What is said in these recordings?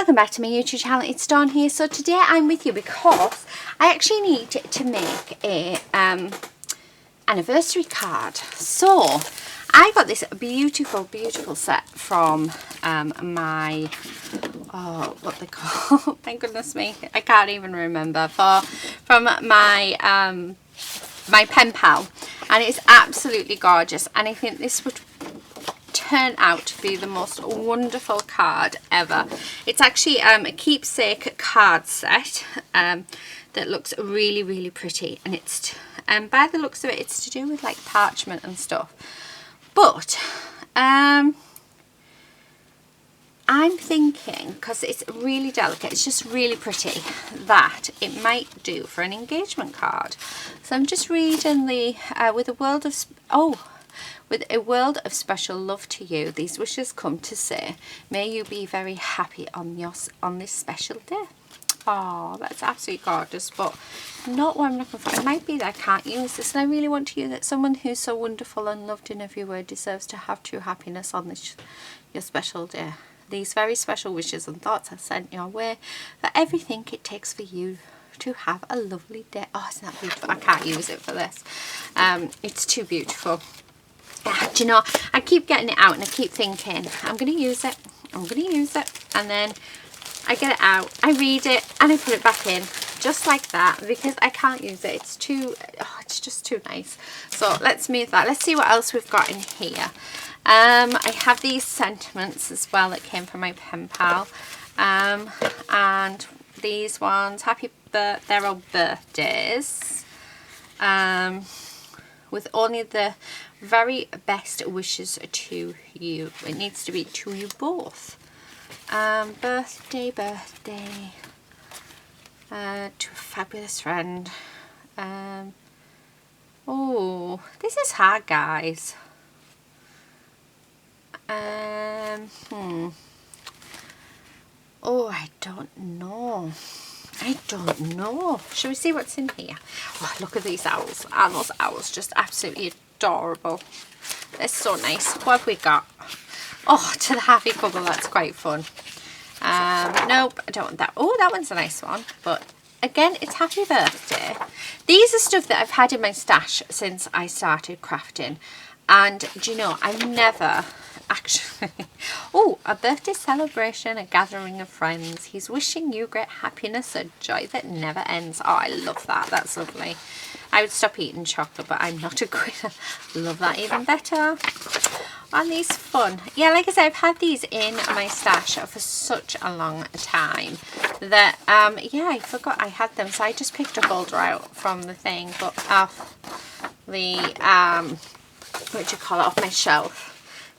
welcome back to my YouTube channel. It's Dawn here. So today I'm with you because I actually need to make a anniversary card. So I got this beautiful set from my, oh, what they call, my goodness me, I can't even remember, from my my pen pal, and it's absolutely gorgeous, and I think this would turn out to be the most wonderful card ever. It's actually a keepsake card set that looks really pretty, and it's by the looks of it, it's to do with like parchment and stuff, but I'm thinking, because it's really delicate, it's just really pretty, that it might do for an engagement card. So I'm just reading the with a world of special love to you, these wishes come to say, may you be very happy on this special day. Oh, that's absolutely gorgeous, but not what I'm looking for. It might be that I can't use this, and I really want to use it. Someone who's so wonderful and loved in every way deserves to have true happiness on your special day. These very special wishes and thoughts are sent your way for everything it takes for you to have a lovely day. Oh, isn't that beautiful? I can't use it for this. It's too beautiful. Do you know, I keep getting it out and I keep thinking, I'm going to use it, and then I get it out, I read it, and I put it back in, just like that, because I can't use it. It's too, it's just too nice. So let's move that. Let's see what else we've got in here. I have these sentiments as well that came from my pen pal, and these ones, they're all birthdays, with only the very best wishes to you. It needs to be to you both. Birthday, to a fabulous friend. Oh, this is hard, guys. Oh, I don't know. Shall we see what's in here? Oh, look at these owls. Aren't those owls just absolutely adorable? They're so nice. What have we got? Oh, to the happy couple. That's quite fun. Nope, I don't want that. Oh, that one's a nice one. But again, it's happy birthday. These are stuff that I've had in my stash since I started crafting. And do you know, I've never actually... Oh, a birthday celebration, a gathering of friends. He's wishing you great happiness, a joy that never ends. Oh, I love that. That's lovely. I would stop eating chocolate, but I'm not a quitter. Love that even better. Aren't these fun? Yeah, like I said, I've had these in my stash for such a long time that, yeah, I forgot I had them. So I just picked a folder out from the thing, but off the, what do you call it, off my shelf,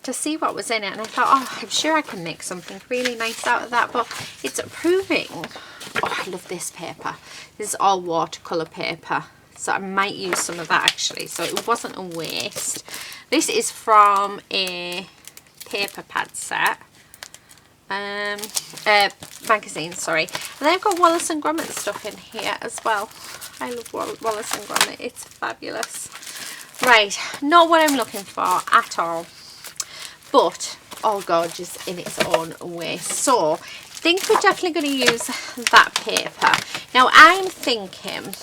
to see what was in it. And I thought, oh, I'm sure I can make something really nice out of that. But it's proving, oh, I love this paper. This is all watercolour paper. So I might use some of that actually. So it wasn't a waste. This is from a paper pad set. Magazine, sorry. And then I've got Wallace and Gromit stuff in here as well. I love Wallace and Gromit. It's fabulous. Right, not what I'm looking for at all, but all gorgeous in its own way. So I think we're definitely going to use that paper. Now I'm thinking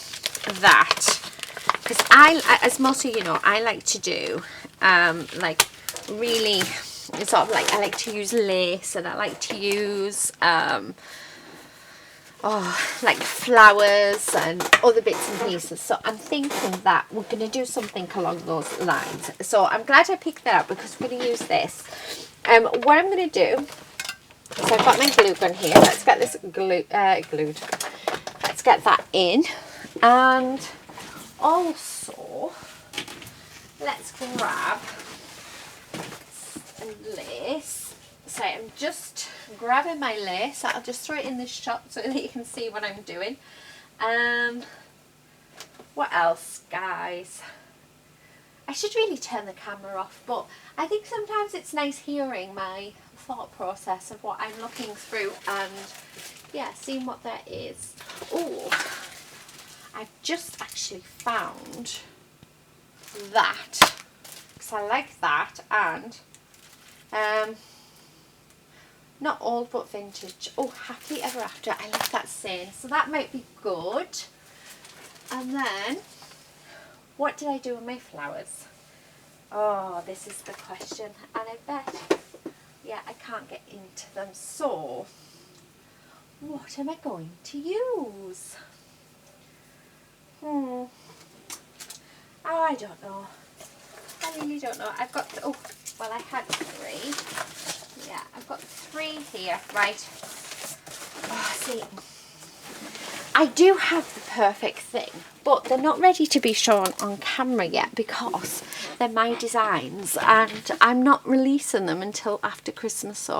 that, because as most of you know, I like to do like really sort of like, I like to use lace, and I like to use like flowers and other bits and pieces. So I'm thinking that we're going to do something along those lines. So I'm glad I picked that up, because we're going to use this. What I'm going to do is, I've got my glue gun here. Let's get this glued. Let's get that in. And also, let's grab lace. So I'm just grabbing my lace. I'll just throw it in this shot so that you can see what I'm doing. What else, guys? I should really turn the camera off, but I think sometimes it's nice hearing my thought process of what I'm looking through, and yeah, seeing what there is. Oh, I've just actually found that, because I like that, and Not old but vintage. Oh, happily ever after. I like that saying. So that might be good. And then, what did I do with my flowers? Oh, this is the question. And I bet, yeah, I can't get into them. So, what am I going to use? Oh, I don't know. I really don't know. I've got, oh, well, I had 3. Yeah, I've got 3 here. Right. Oh, see, I do have the perfect thing, but they're not ready to be shown on camera yet because they're my designs and I'm not releasing them until after Christmas.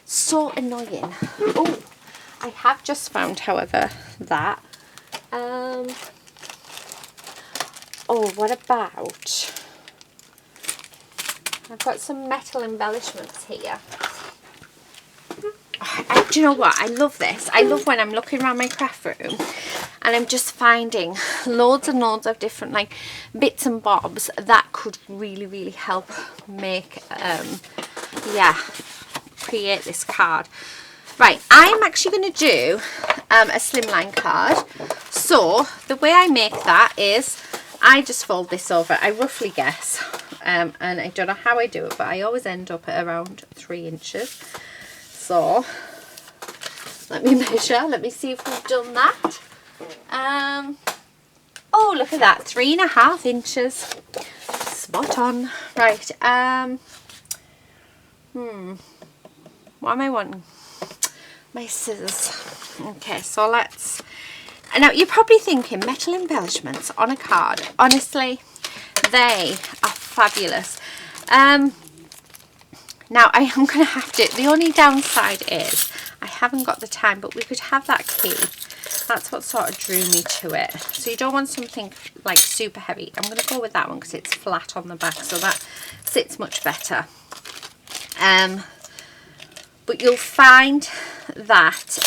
So annoying. Oh, I have just found, however, that. Oh, what about? I've got some metal embellishments here. Do you know what? I love this. I love when I'm looking around my craft room and I'm just finding loads and loads of different like bits and bobs that could really, really help make, yeah, create this card. Right, I'm actually going to do a slimline card. So the way I make that is I just fold this over. I roughly guess, and I don't know how I do it, but I always end up at around 3 inches. So let me measure. Let me see if we've done that. Oh, look at that, 3.5 inches. Spot on. Right. What am I wanting? My scissors. Okay, so let's. Now you're probably thinking metal embellishments on a card. Honestly, they are fabulous. Now I am going to have to. The only downside is I haven't got the time, but we could have that key. That's what sort of drew me to it. So you don't want something like super heavy. I'm going to go with that one because it's flat on the back, so that sits much better. But you'll find that,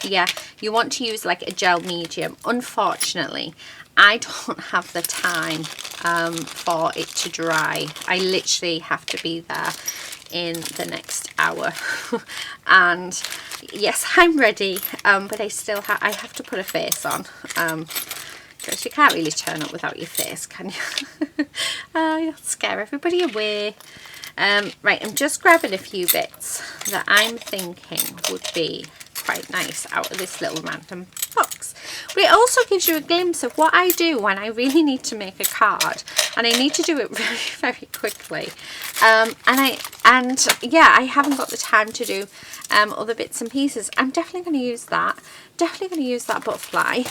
yeah, you want to use like a gel medium. Unfortunately, I don't have the time for it to dry. I literally have to be there in the next hour. And yes, I'm ready, but I still have to put a face on. Because you can't really turn up without your face, can you? You'll scare everybody away. Right, I'm just grabbing a few bits that I'm thinking would be quite nice out of this little random box. But it also gives you a glimpse of what I do when I really need to make a card, and I need to do it very, very quickly. And yeah, I haven't got the time to do other bits and pieces. I'm definitely going to use that. Definitely going to use that butterfly.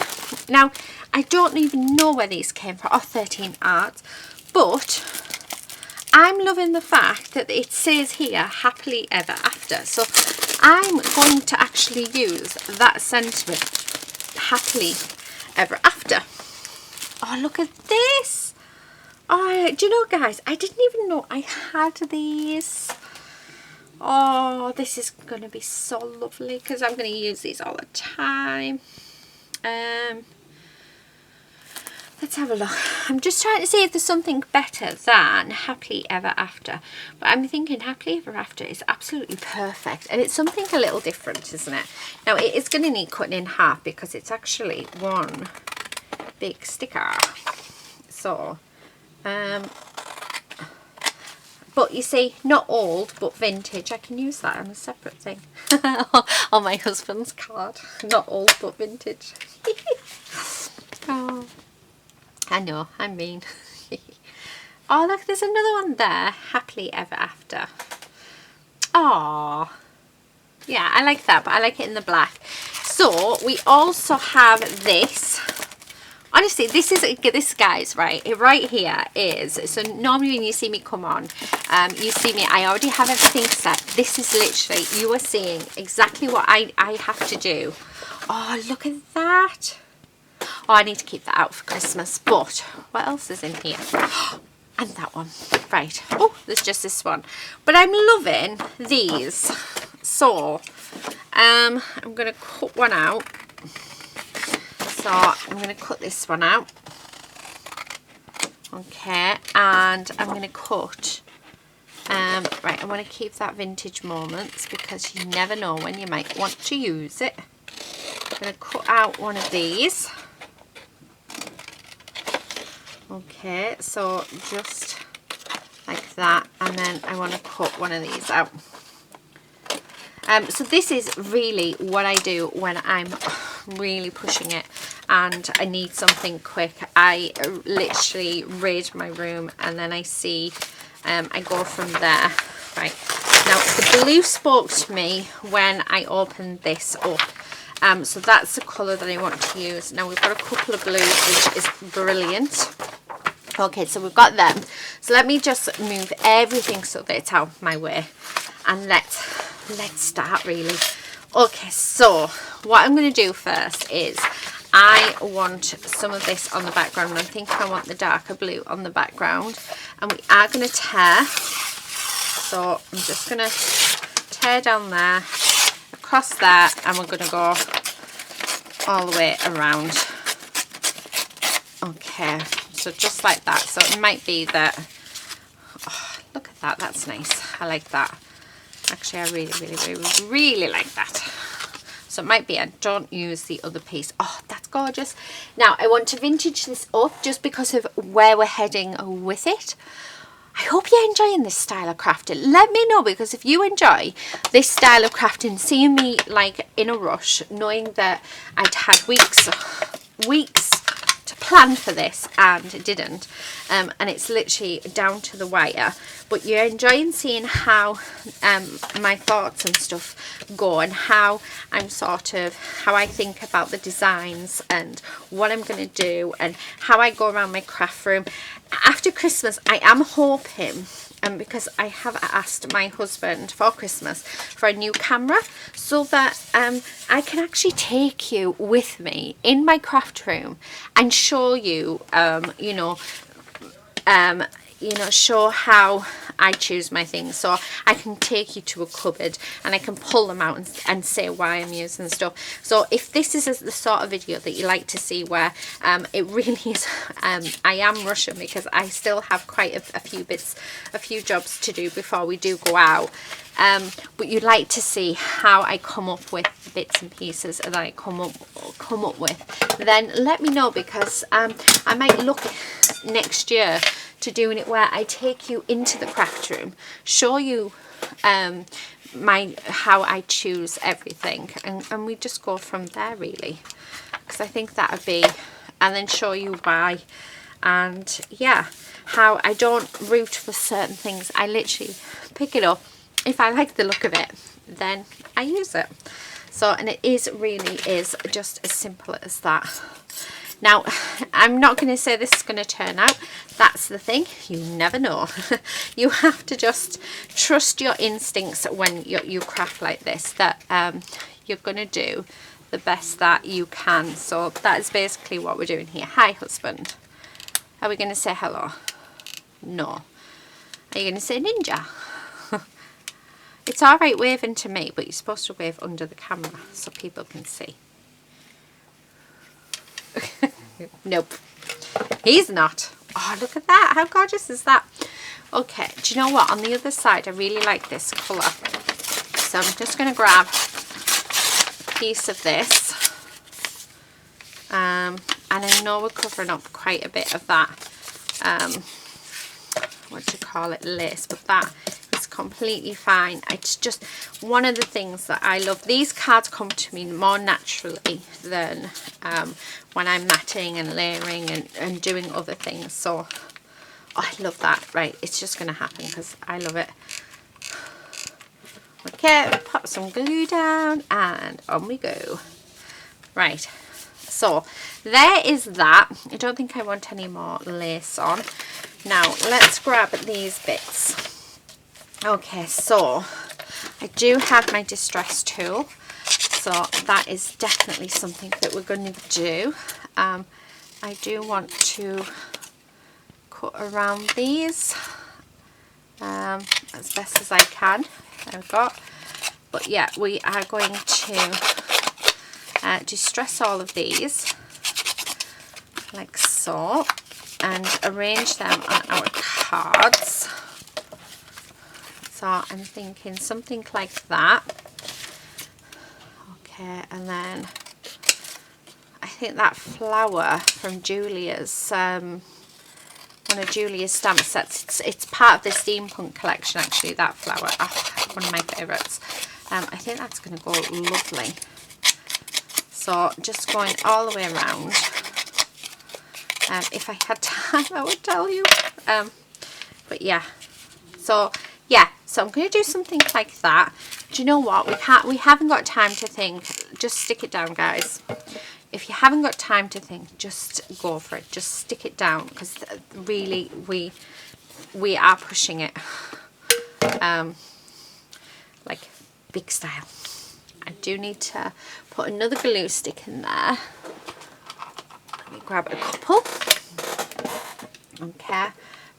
Now, I don't even know where these came from. Oh, 13 Arts, but I'm loving the fact that it says here happily ever after. So I'm going to actually use that sentiment, happily ever after. Oh, look at this. Oh, do you know, guys, I didn't even know I had these. Oh, this is going to be so lovely because I'm going to use these all the time. Let's have a look. I'm just trying to see if there's something better than happily ever after. But I'm thinking happily ever after is absolutely perfect. And it's something a little different, isn't it? Now, it is going to need cutting in half because it's actually one big sticker. So, but you see, not old, but vintage. I can use that on a separate thing. On my husband's card. Not old, but vintage. Oh. I know, I'm mean. Oh, look, there's another one there. Happily ever after. Oh, yeah, I like that, but I like it in the black. So we also have this. Honestly, this guys, right here is, so normally when you see me come on, you see me, I already have everything set. This is literally, you are seeing exactly what I have to do. Oh, look at that. Oh, I need to keep that out for Christmas. But what else is in here? And that one. Right. Oh, there's just this one. But I'm loving these. So, I'm going to cut one out. So, I'm going to cut this one out. Okay. And I'm going to cut Right, I want to keep that vintage moments because you never know when you might want to use it. I'm going to cut out one of these. Okay, so just like that, and then I want to cut one of these out. So this is really what I do when I'm really pushing it and I need something quick. I literally raid my room and then I see, I go from there. Right, now the blue spoke to me when I opened this up. So that's the colour that I want to use. Now we've got a couple of blues, which is brilliant. Okay, so we've got them. So let me just move everything so that it's out my way, and let's start really. Okay, so what I'm going to do first is I want some of this on the background. I think I want the darker blue on the background, and we are going to tear. So I'm just going to tear down there, across there, and we're going to go all the way around. Okay, so just like that. So it might be that, oh, look at that, that's nice. I like that. Actually, I really like that. So it might be I don't use the other piece. Oh, that's gorgeous. Now I want to vintage this up just because of where we're heading with it. I hope you're enjoying this style of crafting. Let me know, because if you enjoy this style of crafting, seeing me like in a rush, knowing that I'd had weeks to plan for this and didn't, and it's literally down to the wire, but you're enjoying seeing how my thoughts and stuff go, and how I'm how I think about the designs and what I'm going to do, and how I go around my craft room. After Christmas, I am hoping, because I have asked my husband for Christmas for a new camera, so that I can actually take you with me in my craft room and show you, show how I choose my things. So I can take you to a cupboard and I can pull them out and say why I'm using stuff. So if this is the sort of video that you like to see, where it really is, I am rushing because I still have quite a few jobs to do before we do go out. But you'd like to see how I come up with the bits and pieces that I come up with, then let me know, because I might look next year to doing it where I take you into the craft room, show you how I choose everything, and we just go from there really, because I think that would be, and then show you why, and yeah, how I don't root for certain things. I literally pick it up. If I like the look of it, then I use it. So, and it really is just as simple as that. Now, I'm not going to say this is going to turn out. That's the thing. You never know. You have to just trust your instincts when you craft like this, that you're going to do the best that you can. So that is basically what we're doing here. Hi, husband. Are we going to say hello? No. Are you going to say ninja? It's all right waving to me, but you're supposed to wave under the camera so people can see. Nope, he's not. Oh, look at that. How gorgeous is that? Okay, do you know what? On the other side, I really like this colour. So I'm just going to grab a piece of this. And I know we're covering up quite a bit of that, what do you call it, lace, but that is completely fine. It's just one of the things that I love. These cards come to me more naturally than when I'm matting and layering and doing other things. So I love that. Right, it's just going to happen because I love it. Okay, pop some glue down and on we go. Right, so there is that. I don't think I want any more lace on. Now let's grab these bits. Okay, so I do have my distress tool, so that is definitely something that we're going to do. I do want to cut around these as best as I can. There we go. But yeah, we are going to distress all of these like so, and arrange them on our cards. So I'm thinking something like that. Okay, and then I think that flower from Julia's, one of Julia's stamp sets, it's part of the steampunk collection actually, that flower. Oh, one of my favourites. I think that's going to go lovely. So just going all the way around. If I had time I would tell you. But yeah. So yeah, so I'm going to do something like that. Do you know what? We haven't got time to think. Just stick it down, guys. If you haven't got time to think, just go for it. Just stick it down, because really we are pushing it. Like big style. I do need to put another glue stick in there. Let me grab a couple. Okay,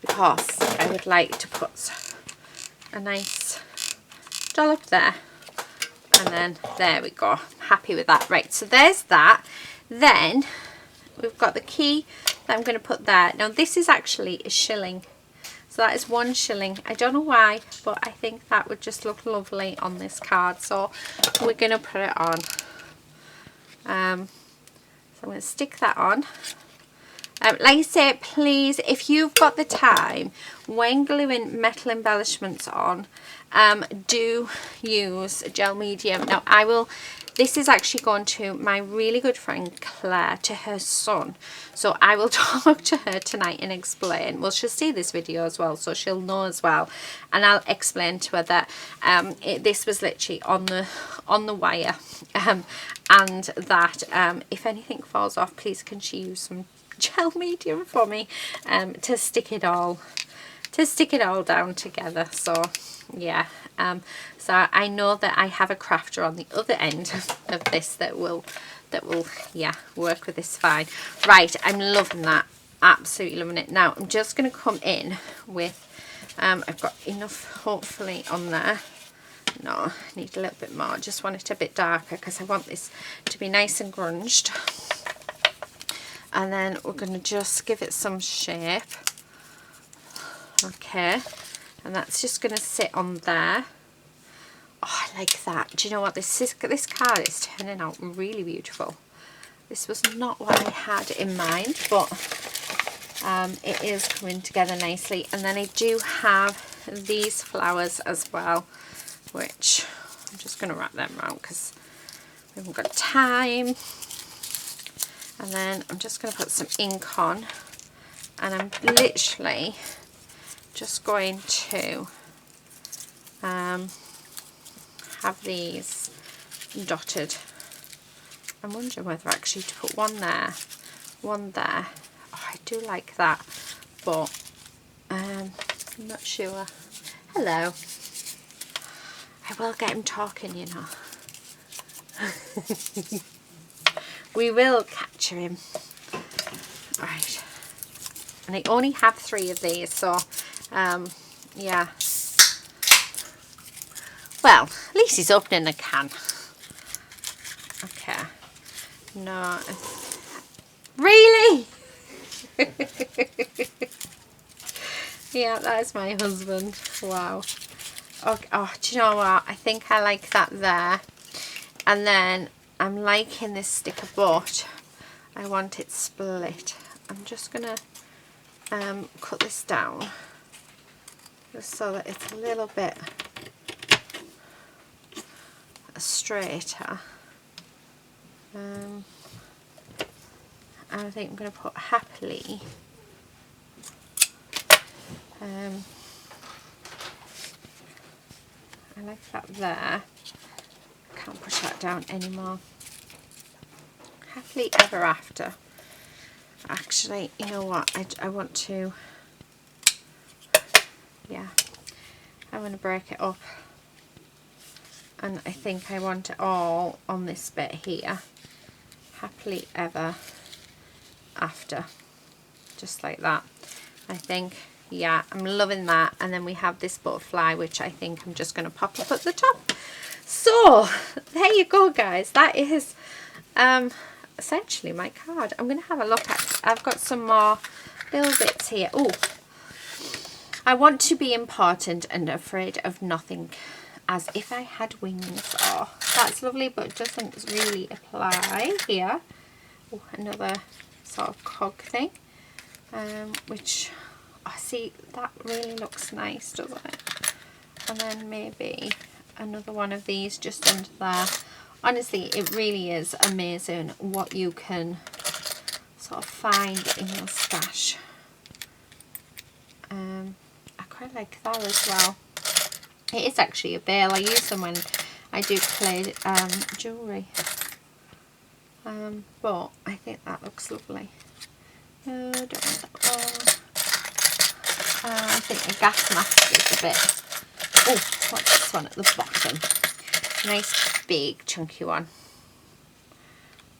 because I would like to put a nice dollop there. And then there we go. I'm happy with that. Right, so there's that. Then we've got the key that I'm going to put there. Now this is actually a shilling. So that is 1 shilling. I don't know why, but I think that would just look lovely on this card. So we're going to put it on. So I'm going to stick that on. Like I say, please, if you've got the time, when gluing metal embellishments on, do use gel medium. Now this is actually going to my really good friend Claire, to her son. So I will talk to her tonight and explain. Well, she'll see this video as well, so she'll know as well. And I'll explain to her that this was literally on the wire. And that if anything falls off, please can she use some gel medium for me to stick it all down together. So yeah, so I know that I have a crafter on the other end of this that will yeah, work with this fine. Right, I'm loving that, absolutely loving it. Now I'm just going to come in with I've got enough hopefully on there. No, I need a little bit more. I just want it a bit darker because I want this to be nice and grunged. And then we're going to just give it some shape. Okay, and that's just going to sit on there. Oh, I like that. Do you know what? This card is turning out really beautiful. This was not what I had in mind, but it is coming together nicely. And then I do have these flowers as well, which I'm just going to wrap them around because we haven't got time. And then I'm just going to put some ink on, and I'm literally just going to have these dotted. I'm wondering whether actually to put one there, one there. Oh, I do like that, but I'm not sure. Hello. I will get him talking, you know. We will capture him. Right. And I only have 3 of these, so yeah. Well, at least he's opening a can. Okay. No. Really? Yeah, that is my husband. Wow. Okay. Oh, do you know what? I think I like that there. And then I'm liking this sticker, but I want it split. I'm just gonna cut this down just so that it's a little bit straighter. And I think I'm going to put happily. I like that there. Can't push that down anymore. Happily ever after. Actually, you know what? I want to. Yeah, I want to break it up. And I think I want it all on this bit here. Happily ever after. Just like that. I think, yeah, I'm loving that. And then we have this butterfly, which I think I'm just going to pop up at the top. So, there you go, guys. That is essentially my card. I'm going to have a look at, I've got some more little bits here. Oh, I want to be important and afraid of nothing, as if I had wings. Oh, that's lovely, but it doesn't really apply here. Oh, another sort of cog thing, which I see that really looks nice, doesn't it? And then maybe another one of these just under there. Honestly, it really is amazing what you can sort of find in your stash. I quite like that as well. It is actually a bail. I use them when I do clay jewellery. But I think that looks lovely. No, don't want that one. I think the gas mask is a bit... Oh, what's this one at the bottom? Nice big chunky one.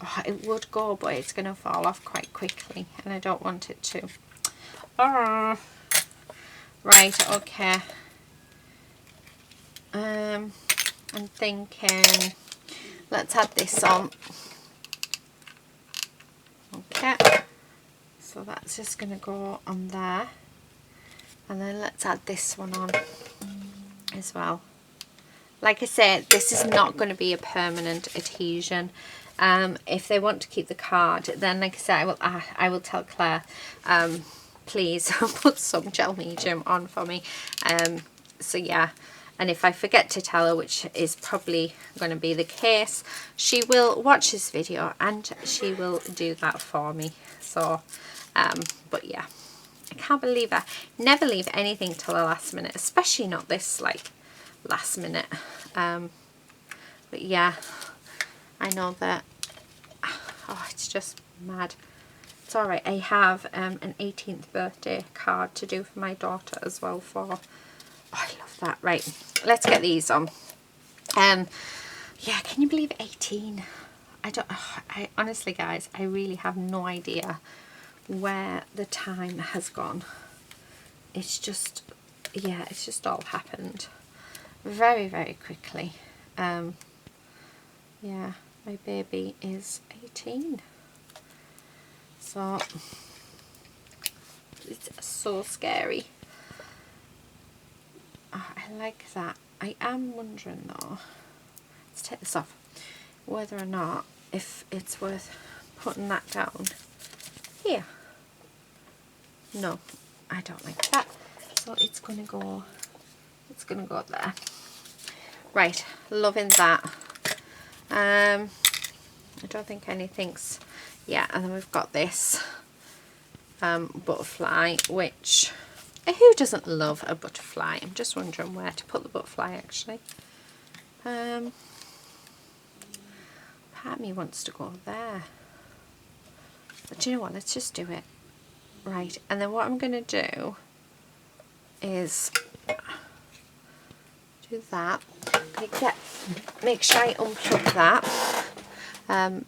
Oh, it would go, but it's going to fall off quite quickly, and I don't want it to. Oh. Right, okay. I'm thinking, let's add this on. Okay, so that's just going to go on there, and then let's add this one on as well. Like I said, this is not going to be a permanent adhesion. If they want to keep the card, then like I said, I will tell Claire, please put some gel medium on for me. So yeah, and if I forget to tell her, which is probably going to be the case, she will watch this video and she will do that for me. So but yeah, I can't believe I never leave anything till the last minute, especially not this like last minute. But yeah, I know that, oh, it's just mad. It's alright, I have an 18th birthday card to do for my daughter as well for, oh, I love that. Right, let's get these on. Yeah, can you believe 18? I honestly guys, I really have no idea where the time has gone. It's just, yeah, it's just all happened very, very quickly. Yeah, my baby is 18. So it's so scary. Oh, I like that. I am wondering though, let's take this off, whether or not if it's worth putting that down here. No, I don't like that. So it's gonna go there. Right, loving that. I don't think anything's, yeah, and then we've got this butterfly, which, who doesn't love a butterfly? I'm just wondering where to put the butterfly actually. Part of me wants to go there, but do you know what, let's just do it. Right, and then what I'm going to do is do that. I'm going to make sure I unplug that,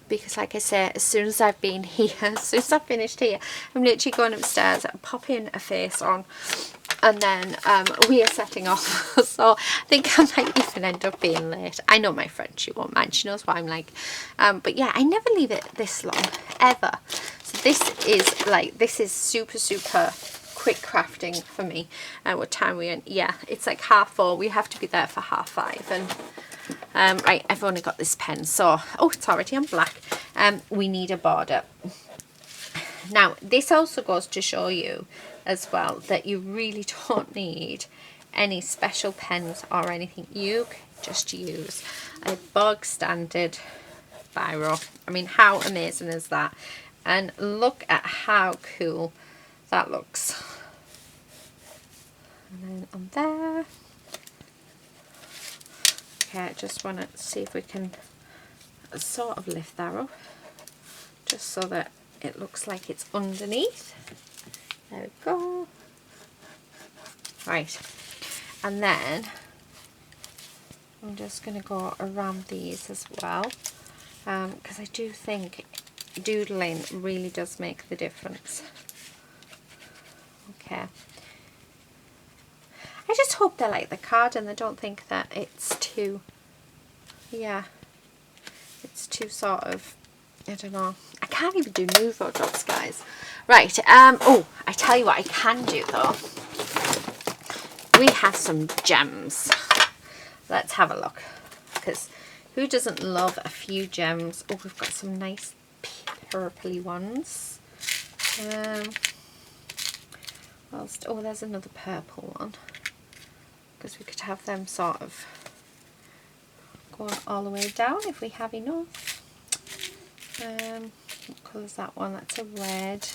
because like I say, as soon as I've been here, as soon as I've finished here, I'm literally going upstairs, popping a face on, and then we are setting off. So I think I might even end up being late. I know my friend, she won't mind, she knows what I'm like. But yeah, I never leave it this long, ever. So this is super quick crafting for me. What time are we in? Yeah, it's like 4:30. We have to be there for 5:30. And right, I've only got this pen, so oh, it's already on black. We need a border. Now this also goes to show you as well that you really don't need any special pens or anything. You can just use a bog standard biro. I mean, how amazing is that? And look at how cool that looks. And then on there. Okay, I just want to see if we can sort of lift that up, just so that it looks like it's underneath. There we go. Right, and then I'm just going to go around these as well, because I do think doodling really does make the difference. Okay. I just hope they like the card and they don't think that it's too, yeah, it's too sort of, I don't know. I can't even do nouveau dots, guys. Right, oh, I tell you what I can do though. we have some gems. Let's have a look, because who doesn't love a few gems? Oh, we've got some nice purpley ones. Oh, there's another purple one, because we could have them sort of going all the way down if we have enough. What colour is that one? That's a red.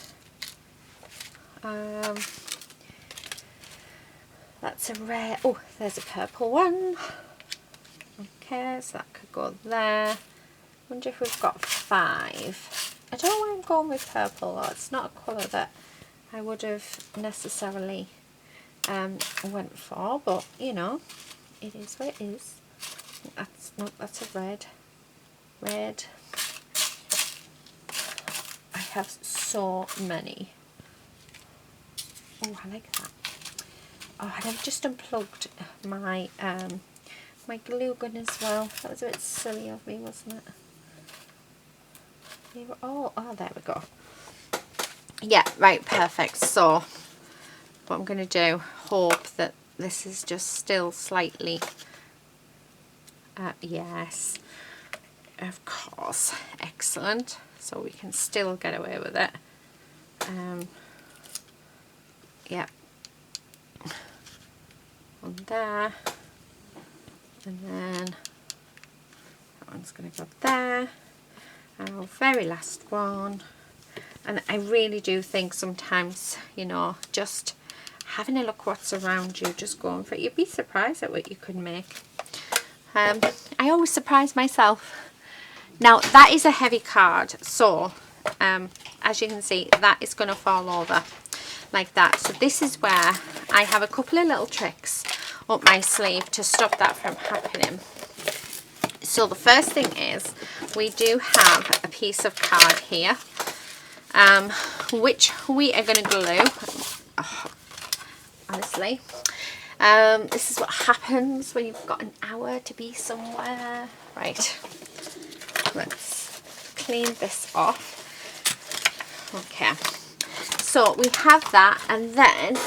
That's a red. Oh, there's a purple one. Okay, so that could go there. Wonder if we've got 5. I don't know why I'm going with purple. It's not a colour that I would have necessarily went for, but you know, it is what it is. That's a red. Red. I have so many. Oh, I like that. Oh, and I've just unplugged my my glue gun as well. That was a bit silly of me, wasn't it? They were all, oh, there we go. Yeah, right, perfect. So what I'm going to do, hope that this is just still slightly, yes, of course, excellent. So we can still get away with it. Yeah, on there, and then that one's going to go there, and our very last one. And I really do think sometimes, you know, just having a look what's around you, just going for it, you'd be surprised at what you could make. I always surprise myself. Now that is a heavy card, so as you can see, that is going to fall over like that. So this is where I have a couple of little tricks up my sleeve to stop that from happening. So the first thing is, we do have a piece of card here, which we are going to glue. Oh, honestly, this is what happens when you've got an hour to be somewhere. Right, let's clean this off. Okay, so we have that, and then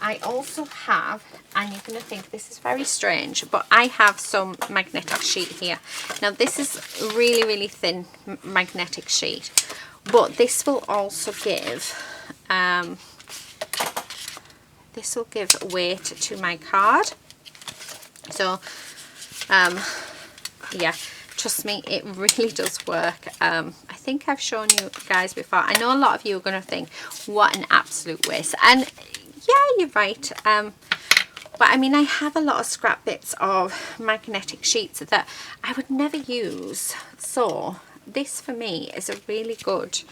I also have, and you're going to think this is very strange, but I have some magnetic sheet here. Now this is really, really thin magnetic sheet, but this will also give, weight to my card. So, yeah, trust me, it really does work. I think I've shown you guys before. I know a lot of you are going to think, what an absolute waste. And yeah, you're right. But I mean, I have a lot of scrap bits of magnetic sheets that I would never use. So this for me is a really good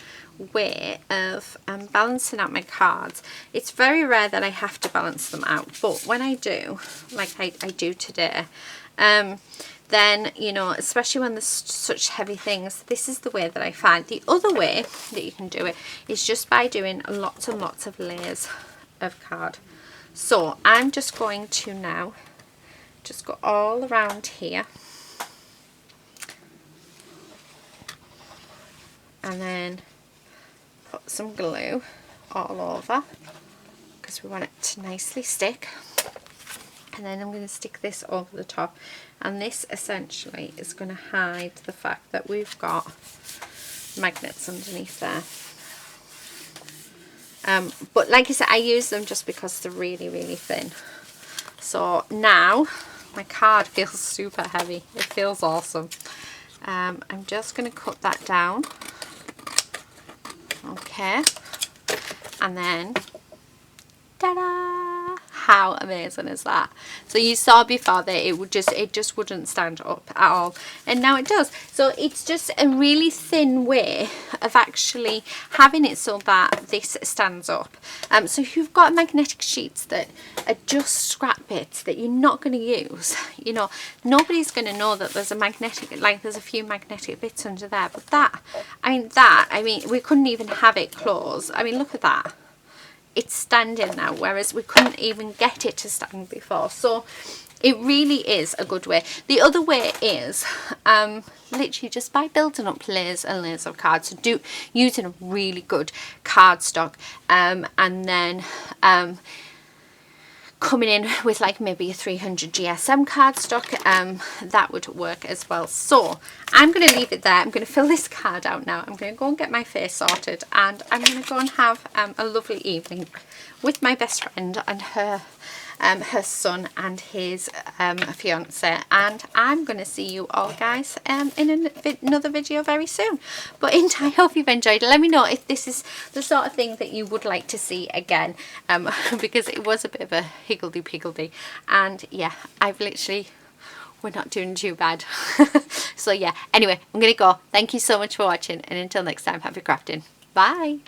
way of balancing out my cards. It's very rare that I have to balance them out, but when I do, like I do today, then, you know, especially when there's such heavy things, this is the way that I find. The other way that you can do it is just by doing lots and lots of layers of card. So I'm just going to now just go all around here, and then put some glue all over, because we want it to nicely stick. And then I'm going to stick this over the top, and this essentially is going to hide the fact that we've got magnets underneath there. But like I said, I use them just because they're really, really thin. So now my card feels super heavy. It feels awesome. I'm just going to cut that down. Okay. And then, ta-da! How amazing is that? So you saw before that it just wouldn't stand up at all, and now it does. So it's just a really thin way of actually having it so that this stands up. So if you've got magnetic sheets that are just scrap bits that you're not going to use, you know, nobody's going to know that there's a magnetic, like there's a few magnetic bits under there. But I mean we couldn't even have it close. I mean, look at that. It's standing now, whereas we couldn't even get it to stand before. So it really is a good way. The other way is literally just by building up layers and layers of cards, so using a really good cardstock, and then coming in with like maybe a 300 GSM cardstock, that would work as well. So I'm going to leave it there. I'm going to fill this card out now. I'm going to go and get my face sorted, and I'm going to go and have a lovely evening with my best friend and her son and his fiance, and I'm going to see you all guys in another video very soon. But I hope you've enjoyed it. Let me know if this is the sort of thing that you would like to see again, because it was a bit of a higgledy-piggledy, and yeah, we're not doing too bad. So yeah, anyway, I'm going to go. Thank you so much for watching, and until next time, happy crafting. Bye.